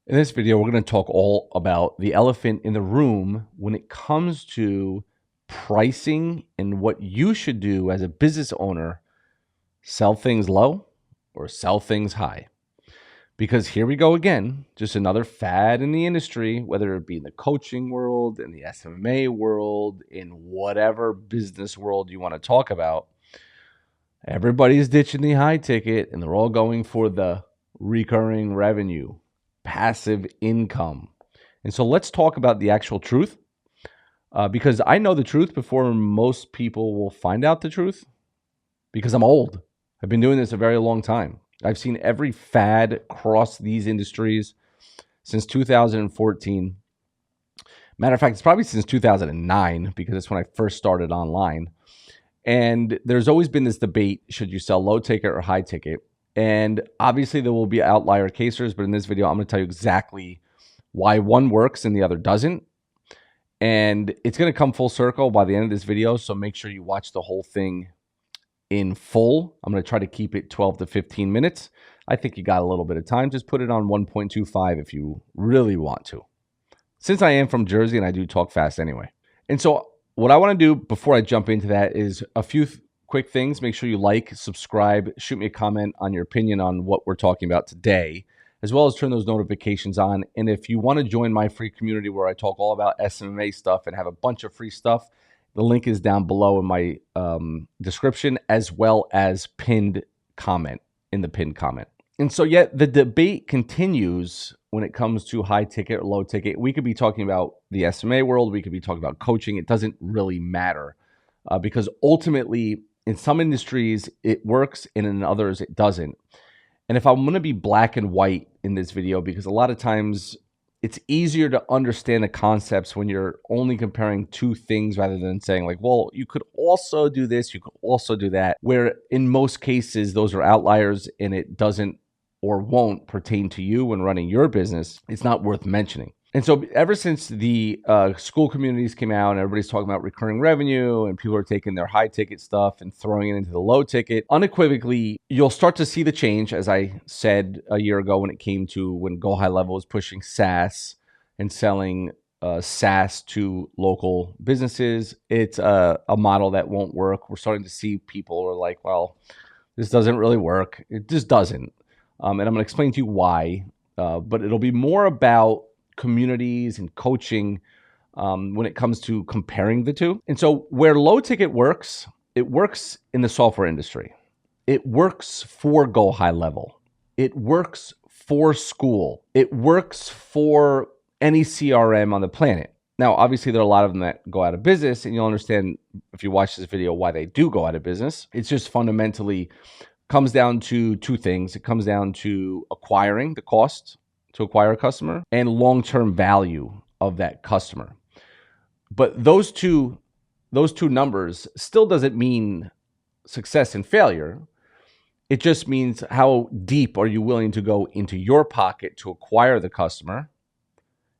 In this video, we're going to talk all about the elephant in the room when it comes to pricing and what you should do as a business owner. Sell things low or sell things high. Because here we go again, just another fad in the industry, whether it be in the coaching world, in the SMMA world, in whatever business world you want to talk about. Everybody's ditching the high ticket and they're all going for the recurring revenue, passive income. And so let's talk about the actual truth, because I know the truth before most people will find out the truth, because I'm old. I've been doing this a very long time. I've seen every fad cross these industries since 2014. Matter of fact, it's probably since 2009, because that's when I first started online. And there's always been this debate, should you sell low ticket or high ticket? And obviously there will be outlier cases, but in this video, I'm going to tell you exactly why one works and the other doesn't. And it's going to come full circle by the end of this video, so make sure you watch the whole thing in full. I'm going to try to keep it 12 to 15 minutes. I think you got a little bit of time. Just put it on 1.25 if you really want to. Since I am from Jersey and I do talk fast anyway. And so what I want to do before I jump into that is a few quick things. Make sure you like, subscribe, shoot me a comment on your opinion on what we're talking about today, as well as turn those notifications on. And if you want to join my free community where I talk all about SMMA stuff and have a bunch of free stuff, the link is down below in my description, as well as pinned comment, in the pinned comment. And so yet the debate continues when it comes to high ticket or low ticket. We could be talking about the SMA world. We could be talking about coaching. It doesn't really matter because ultimately in some industries it works and in others it doesn't. And if I'm going to be black and white in this video, because a lot of times it's easier to understand the concepts when you're only comparing two things rather than saying like, well, you could also do this, you could also do that, where in most cases those are outliers and it doesn't or won't pertain to you when running your business. It's not worth mentioning. And so ever since the school communities came out and everybody's talking about recurring revenue and people are taking their high ticket stuff and throwing it into the low ticket, unequivocally, you'll start to see the change, as I said a year ago when it came to when GoHighLevel was pushing SaaS and selling SaaS to local businesses. It's a model that won't work. We're starting to see people are like, well, this doesn't really work. It just doesn't. And I'm going to explain to you why, but it'll be more about communities and coaching when it comes to comparing the two. And so where low ticket works, it works in the software industry. It works for GoHighLevel. It works for Skool. It works for any CRM on the planet. Now, obviously, there are a lot of them that go out of business, and you'll understand if you watch this video why they do go out of business. It's just fundamentally comes down to two things. It comes down to acquiring, the cost to acquire a customer, and long-term value of that customer. But those two numbers still doesn't mean success and failure. It just means how deep are you willing to go into your pocket to acquire the customer,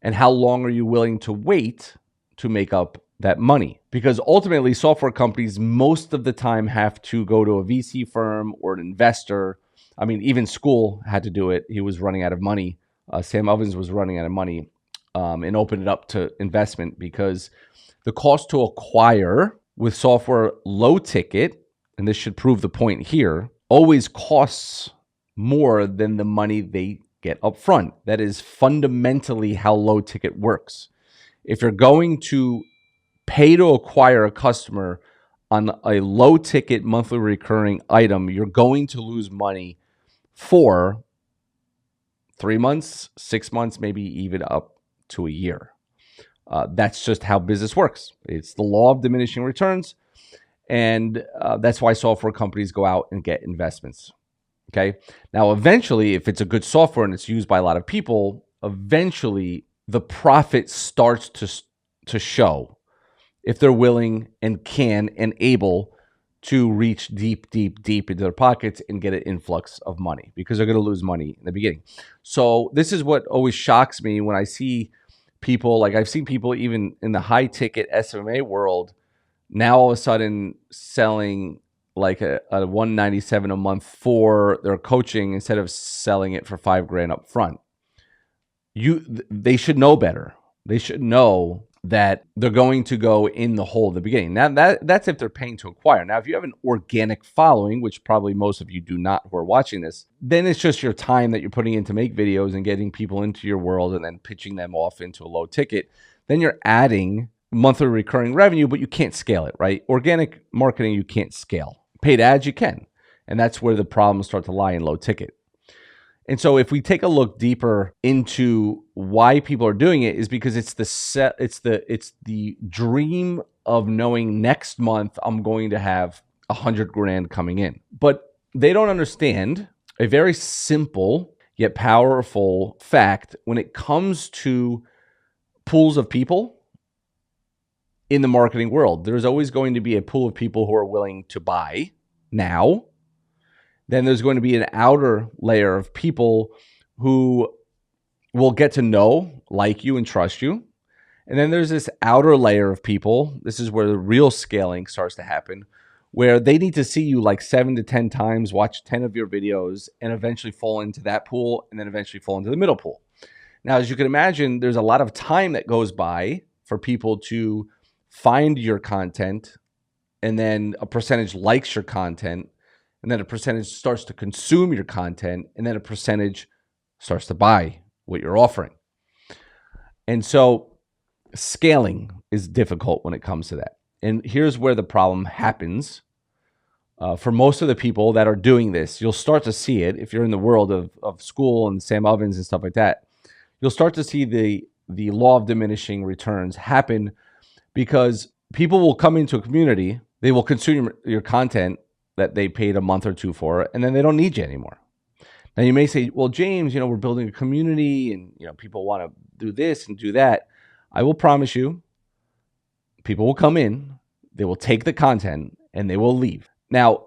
and how long are you willing to wait to make up that money. Because ultimately, software companies most of the time have to go to a VC firm or an investor. I mean, even Skool had to do it. He was running out of money. Sam Ovens was running out of money and opened it up to investment because the cost to acquire with software low ticket, and this should prove the point here, always costs more than the money they get up front. That is fundamentally how low ticket works. If you're going to pay to acquire a customer on a low ticket monthly recurring item, you're going to lose money for 3 months, 6 months, maybe even up to a year. That's just how business works. It's the law of diminishing returns. And that's why software companies go out and get investments. Okay. Now, eventually, if it's a good software and it's used by a lot of people, eventually the profit starts to show if they're willing and can and able to reach deep into their pockets and get an influx of money, because they're going to lose money in the beginning. So this is what always shocks me when I see people, like I've seen people even in the high ticket SMA world now all of a sudden selling like a $197 a month for their coaching instead of selling it for $5,000 up front. they should know better. They should know that they're going to go in the hole at the beginning. Now that's if they're paying to acquire. Now, if you have an organic following, which probably most of you do not who are watching this, then it's just your time that you're putting in to make videos and getting people into your world and then pitching them off into a low ticket. Then you're adding monthly recurring revenue, but you can't scale it, right? Organic marketing, you can't scale. Paid ads, you can. And that's where the problems start to lie in low ticket. And so if we take a look deeper into why people are doing it, is because it's the dream of knowing next month I'm going to have 100 grand coming in. But they don't understand a very simple yet powerful fact when it comes to pools of people in the marketing world. There's always going to be a pool of people who are willing to buy now. Then there's going to be an outer layer of people who will get to know, like you, and trust you. And then there's this outer layer of people. This is where the real scaling starts to happen, where they need to see you like 7 to 10 times, watch 10 of your videos, and eventually fall into that pool, and then eventually fall into the middle pool. Now, as you can imagine, there's a lot of time that goes by for people to find your content, and then a percentage likes your content, and then a percentage starts to consume your content, and then a percentage starts to buy what you're offering. And so scaling is difficult when it comes to that. And here's where the problem happens. For most of the people that are doing this, you'll start to see it if you're in the world of Skool and Sam Ovens and stuff like that. You'll start to see the law of diminishing returns happen, because people will come into a community, they will consume your content that they paid a month or two for, and then they don't need you anymore. Now you may say, well, James, we're building a community and, people want to do this and do that. I will promise you, people will come in, they will take the content, and they will leave. Now,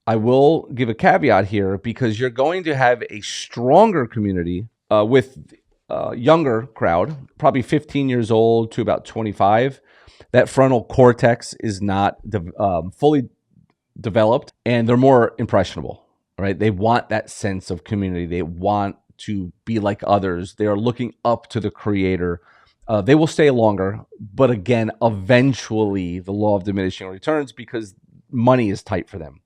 I will give a caveat here, because you're going to have a stronger community with a younger crowd, probably 15 years old to about 25. That frontal cortex is not fully developed, and they're more impressionable, right? They want that sense of community. They want to be like others. They are looking up to the creator. They will stay longer, but again, eventually the law of diminishing returns, because money is tight for them,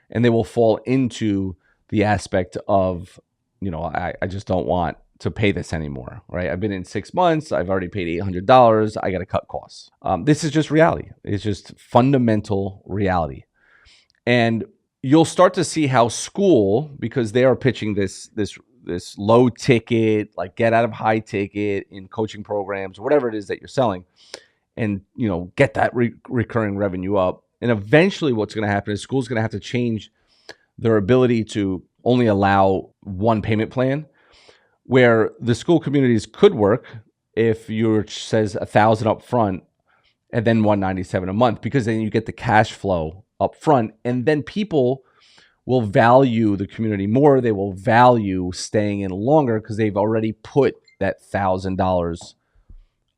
and they will fall into the aspect of, I just don't want to pay this anymore, right? I've been in 6 months. I've already paid $800. I got to cut costs. This is just reality. It's just fundamental reality. And you'll start to see how Skool, because they are pitching this low ticket, like get out of high ticket in coaching programs, or whatever it is that you're selling, and get that recurring revenue up. And eventually what's going to happen is Skool's going to have to change their ability to only allow one payment plan, where the Skool communities could work if you says $1,000 up front and then $197 a month, because then you get the cash flow up front, and then people will value the community more. They will value staying in longer, because they've already put that $1,000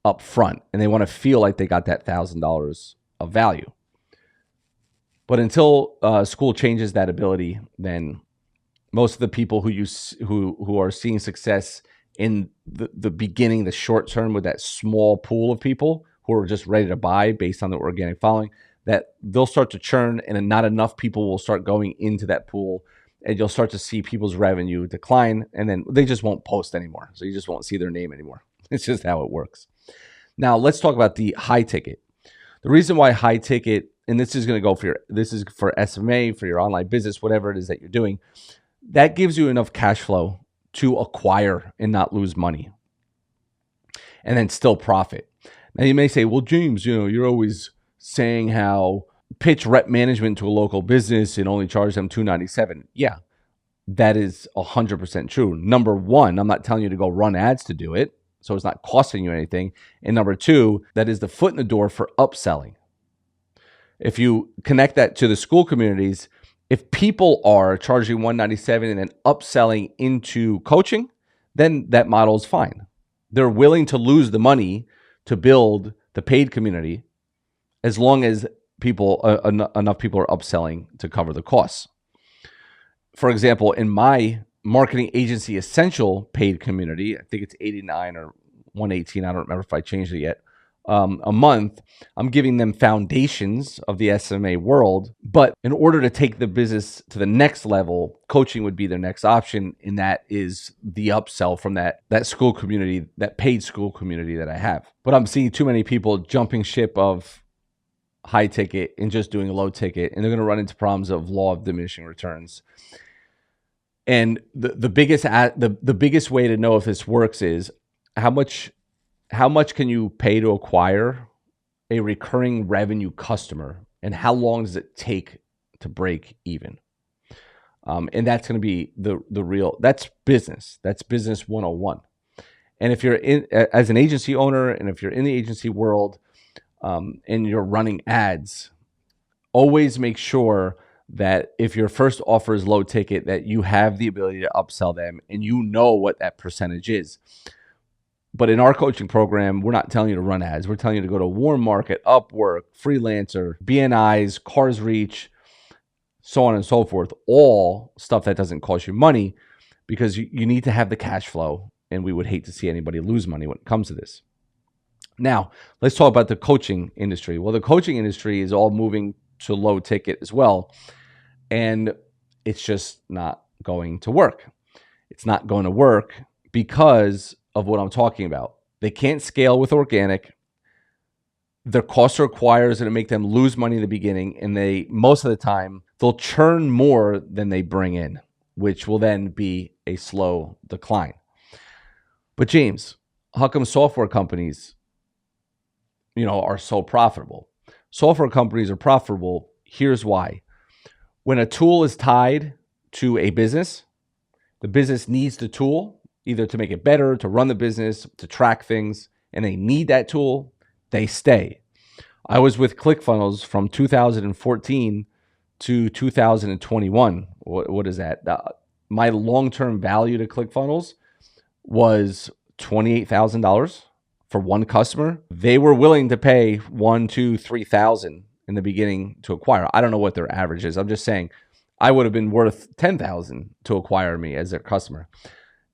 up front, and they want to feel like they got that $1,000 of value. But until Skool changes that ability, then most of the people who are seeing success in the beginning, the short term, with that small pool of people who are just ready to buy based on the organic following, that they'll start to churn, and not enough people will start going into that pool, and you'll start to see people's revenue decline, and then they just won't post anymore. So you just won't see their name anymore. It's just how it works. Now let's talk about the high ticket. The reason why high ticket, and this is going to go this is for SMMA, for your online business, whatever it is that you're doing, that gives you enough cash flow to acquire and not lose money, and then still profit. Now you may say, well, James, you're always saying how pitch rep management to a local business and only charge them $297. Yeah, that is 100% true. Number one, I'm not telling you to go run ads to do it, so it's not costing you anything. And number two, that is the foot in the door for upselling. If you connect that to the Skool communities, if people are charging $197 and then upselling into coaching, then that model is fine. They're willing to lose the money to build the paid community, as long as enough people are upselling to cover the costs. For example, in my marketing agency essential paid community, I think it's 89 or 118. I don't remember if I changed it yet. A month, I'm giving them foundations of the SMMA world. But in order to take the business to the next level, coaching would be their next option. And that is the upsell from that school community, that paid school community that I have. But I'm seeing too many people jumping ship of high ticket and just doing low ticket. And they're going to run into problems of law of diminishing returns. And the biggest way to know if this works is how much can you pay to acquire a recurring revenue customer, and how long does it take to break even? And that's going to be the real, that's business 101. And if you're as an agency owner, and if you're in the agency world, and you're running ads, always make sure that if your first offer is low ticket, that you have the ability to upsell them and you know what that percentage is. But in our coaching program, we're not telling you to run ads. We're telling you to go to Warm Market, Upwork, Freelancer, BNIs, Cars Reach, so on and so forth. All stuff that doesn't cost you money, because you need to have the cash flow. And we would hate to see anybody lose money when it comes to this. Now, let's talk about the coaching industry. Well, the coaching industry is all moving to low ticket as well. And it's just not going to work. It's not going to work because of what I'm talking about. They can't scale with organic. Their cost to acquire is going to make them lose money in the beginning. And most of the time, they'll churn more than they bring in, which will then be a slow decline. But James, how come software companies, are so profitable? Software companies are profitable. Here's why. When a tool is tied to a business, the business needs the tool either to make it better, to run the business, to track things, and they need that tool, they stay. I was with ClickFunnels from 2014 to 2021. What is that? My long-term value to ClickFunnels was $28,000 for one customer. They were willing to pay $1,000, $2,000, $3,000 in the beginning to acquire. I don't know what their average is. I'm just saying I would have been worth $10,000 to acquire me as their customer.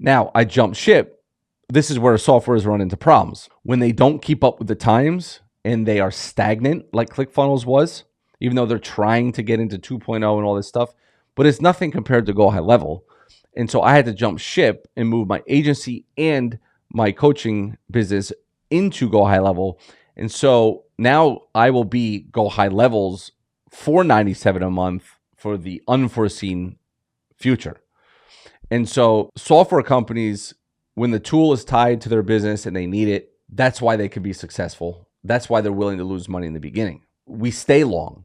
Now I jumped ship. This is where software is run into problems. When they don't keep up with the times and they are stagnant like ClickFunnels was, even though they're trying to get into 2.0 and all this stuff, but it's nothing compared to GoHighLevel. And so I had to jump ship and move my agency and my coaching business into GoHighLevel. And so now I will be GoHighLevel's $497 a month for the unforeseen future. And so software companies, when the tool is tied to their business and they need it, that's why they can be successful. That's why they're willing to lose money in the beginning. We stay long.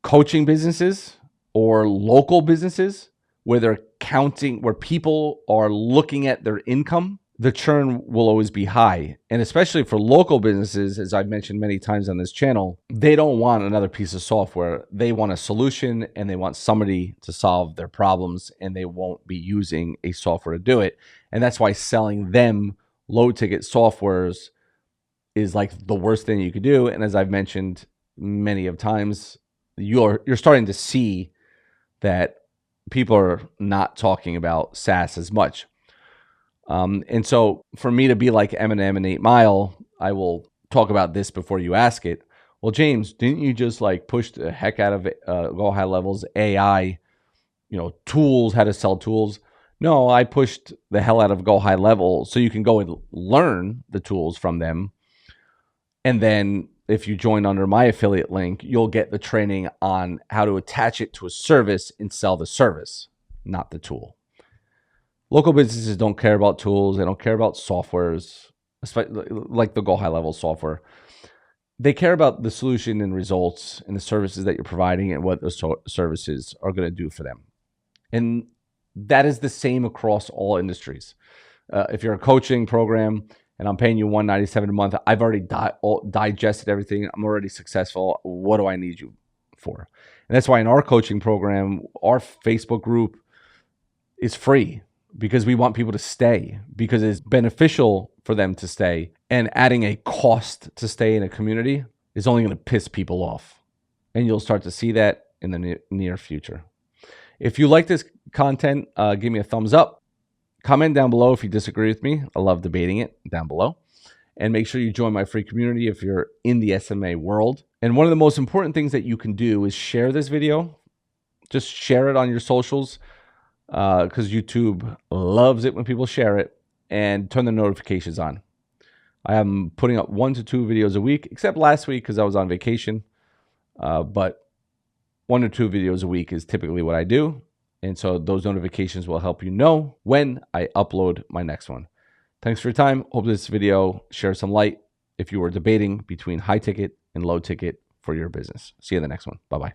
Coaching businesses or local businesses where they're counting, where people are looking at their income, the churn will always be high. And especially for local businesses, as I've mentioned many times on this channel, they don't want another piece of software. They want a solution and they want somebody to solve their problems, and they won't be using a software to do it. And that's why selling them low ticket softwares is like the worst thing you could do. And as I've mentioned many of times, you're starting to see that people are not talking about SaaS as much. And so for me to be like Eminem and 8 Mile, I will talk about this before you ask it. Well, James, didn't you just like push the heck out of GoHighLevel's AI, tools, how to sell tools? No, I pushed the hell out of GoHighLevel so you can go and learn the tools from them. And then if you join under my affiliate link, you'll get the training on how to attach it to a service and sell the service, not the tool. Local businesses don't care about tools. They don't care about softwares, especially like the GoHighLevel software. They care about the solution and results and the services that you're providing and what those services are going to do for them. And that is the same across all industries. If you're a coaching program and I'm paying you $197 a month, I've already digested everything. I'm already successful. What do I need you for? And that's why in our coaching program, our Facebook group is free, because we want people to stay, because it's beneficial for them to stay. And adding a cost to stay in a community is only going to piss people off. And you'll start to see that in the near future. If you like this content, give me a thumbs up. Comment down below if you disagree with me. I love debating it down below. And make sure you join my free community if you're in the SMA world. And one of the most important things that you can do is share this video. Just share it on your socials because YouTube loves it when people share it, and turn the notifications on. I am putting up 1 to 2 videos a week, except last week because I was on vacation. But 1 or 2 videos a week is typically what I do. And so those notifications will help you know when I upload my next one. Thanks for your time. Hope this video shares some light if you were debating between high ticket and low ticket for your business. See you in the next one. Bye-bye.